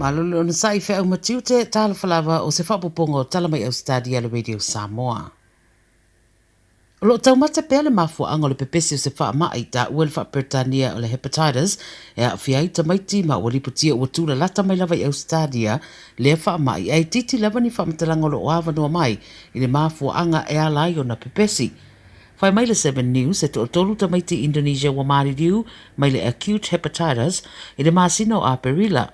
Malolo na sai fe au matiu te tala falava o se whapopongo tala mai Ausetalia le radio Samoa. O lo tau mata pele mafua ango le pepesi o se wha mai ta ua le wha Britania o le hepatitis e a whiai ta maiti ma ua liputia ua tūla lata mai lava i Ausetalia le wha mai e titi lava ni wha matalanga lo oawa noa mai i le mafua anga e alai o na pepesi. Whai mai le 7 News e to tolu ta maiti Indonesia wa maari riu mai le acute hepatitis i le masina o Aperila.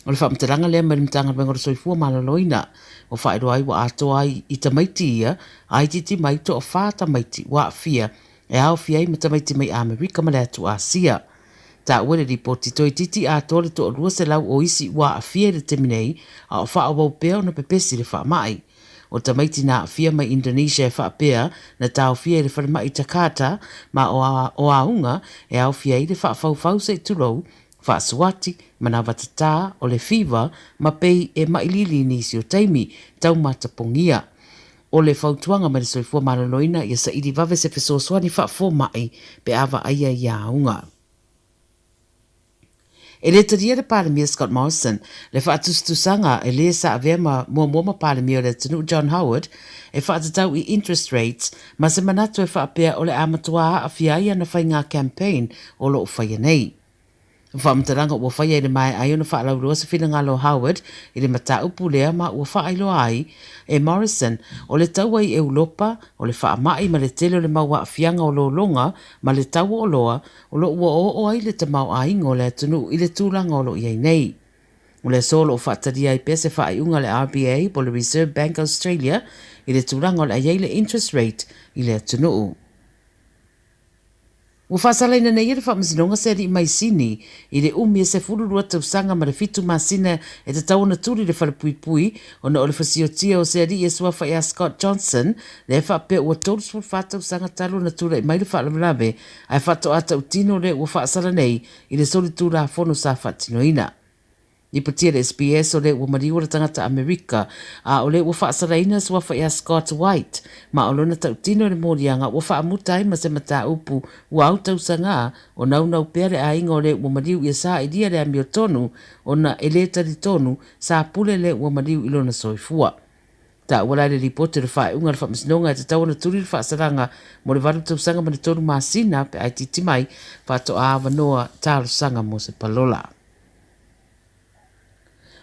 O le whaamtaranga lea mai mtanga wengo le soifua malaloina. O whaero ai wa atoa i ta maiti ia, ai titi maito o whaata maiti wa fia, e au fia i mata maiti mai Amerika ma le atu Asia. Ta uere ripoti toi titi a tole to o rua se lau o isi wa fia le teminei, a o wha wau pēo na pepesi le wha mai. O ta maiti na fia mai Indonesia e wha pēa, na tau fia le wha mai Jakarta, ma o aunga, e au fia i le wha fau se turou, Whaasuati, manawatata, o le fiva, ma pei e mailili nisi o taimi, tau matapongia. O le fautuanga mai le soifua malaloina, ia sa iri vave se fesoswani whaafo mai, pe awa aia ia aunga. E le taria le palemia Scott Morrison, le whaatustusanga e le sa avea mua palemia o le tunu John Howard, e whaatatau i interest rates, ma se manatu e whaapea o le amatua a fiaia na whainga campaign o lo whaia nei. Whaamtaranga ua whaia i le mai ai ona whaalaurua sa whinangalo Howard i le mata upu lea ma ua whaailo ai e Morrison o le tau ai e ulopa o le whaamai ma le tele o le maua fianga o lo longa ma le tau o loa o lo ua o ai le tamau ai ngo le tunu i le tūlanga o lo iai nei. O le solo o whaataria i pese whaaiunga le RBA po le Reserve Bank Australia i le tūlanga o le iai le interest rate i le tunu. Ua whaasalaina nei ere whaamasinonga se ri mai sini i le umi e se fururua tausanga ma le fitu masina e te tau na turi le whalepuipui o na o le whasiotia o se ri e suafa ia Scott Johnson le whaapea ua tōru whatausanga talo na tura i mai le whaalamalabe ai whato ata utino le ua whaasala nei i le soli tura fono sa whatinoina. I patia le SBS o le ua mariua le tangata Amerika a o le ua whaasaraina suafa ia Scott White ma o lona tautino le morianga ua whaamutai ma se mata upu ua au tausanga o naunau pere a inga o le ua mariu ia sa i dia le amio tonu o na eletari tonu sa pule le ua mariu ilona soifua. Ta wala le ripote le whaeunga le whaamasinonga e te tawana turi le whaasaranga mo le varu tausanga ma le tonu masina pe ai titi mai whato a awanoa talo sanga mo se palola.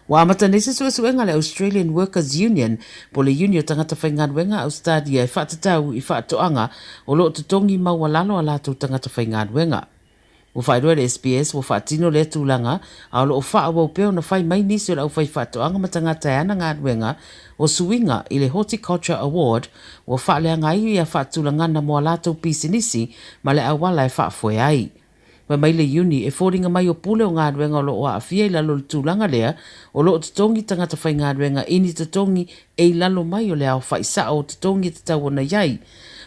Wa amata nese suenga le Australian Workers Union po le union tangata whaingaruenga Ausetalia e whaatatau i whaatoanga o lo tutongi mawalalo ala tu tangata whaingaruenga. O whaeroa le SBS o whaatino le tūlanga a lo o whaawau peo na whai mai nisi o lau whai whaatoanga ma tangata e ana ngaruenga o suinga i le Horticulture Award o whaaleanga i a whaatulanga na moa lato pisinisi ma le awala e whaafoe ai. Wa mai le uni e fōringa mai o pule o ngā ruenga o lo o awhia i lalo le tūlanga lea o lo o tutongi tangata whai ngā ruenga ini tutongi e i lalo mai o le au whaisa o tutongi te tau na iai.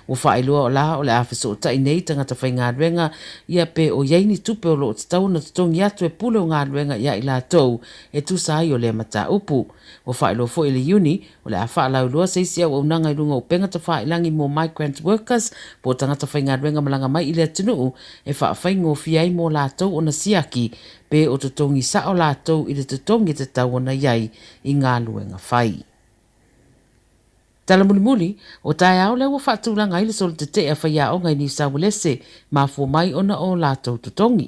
O whaeloa o la o le awhiso o tai nei tangata whai ngā ruenga ia pe o iaini tupe o lo o tau na tutongi atu e pule o ngā ruenga ia i la tau e tusa ai o le mata upu. O whaeloa fo i le uni o le a whaalau loa seisi au unanga i runga o penga ta whaelangi mo migrant workers po tangata whai ngā ruenga malanga mai i le atunuu e whaafai fiai mo lātou o na siaki pe o tutongi sa o lātou i le tutongi te tau o na iai i ngā luenga whai. Tala mulimuli, o tae au leo whaatūlanga i le solo te te a whaia o ngai ni sawulese ma fo mai ona o lātou tutongi.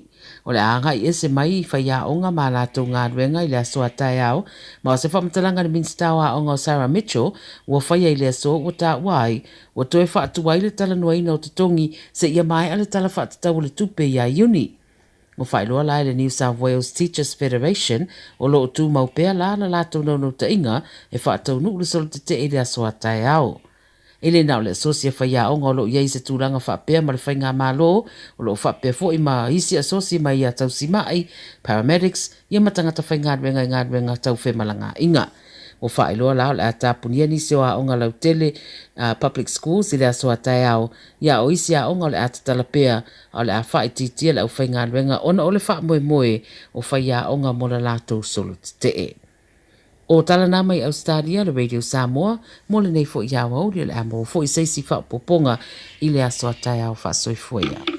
O le anga i ese mai i whaia o ngā ma lātou ngā ruenga i le asoa tae au, ma o se whamtalanga ni minstawa o ngā Sarah Mitchell, ua whaia i le aso o ta wai, o toe whaatuwa i le tala nuaina o tutongi se ia mai ale tala whaatatau le tupe i a uni. O whailoa lai le New South Wales Teachers Federation o lo o tū maupea la na lātou nau ta inga e whaatau nuk le solo te te i le asoa tae au. Ele nao le asosia whaia o ngā lo iei se tūranga whaapea ma le whainga malo o lo whaapea fo i ma isi asosia mai a tau si mai, paramedics, ia matangata whainga ruenga tau whemalanga inga. O whaeloa lao le a tāpunia ni se o a onga lau tele public schools i le asoa tae au, ia o isi a onga le a tatalapea o le a whaititia le au whainga ruenga ona o le wha moe o whaia onga mora lātou solo te e. O tala nā mai Ausetalia le radio Samoa, mo le nei fo i au au le amo fo i seisi wha poponga i le asoa tae au wha soifuea.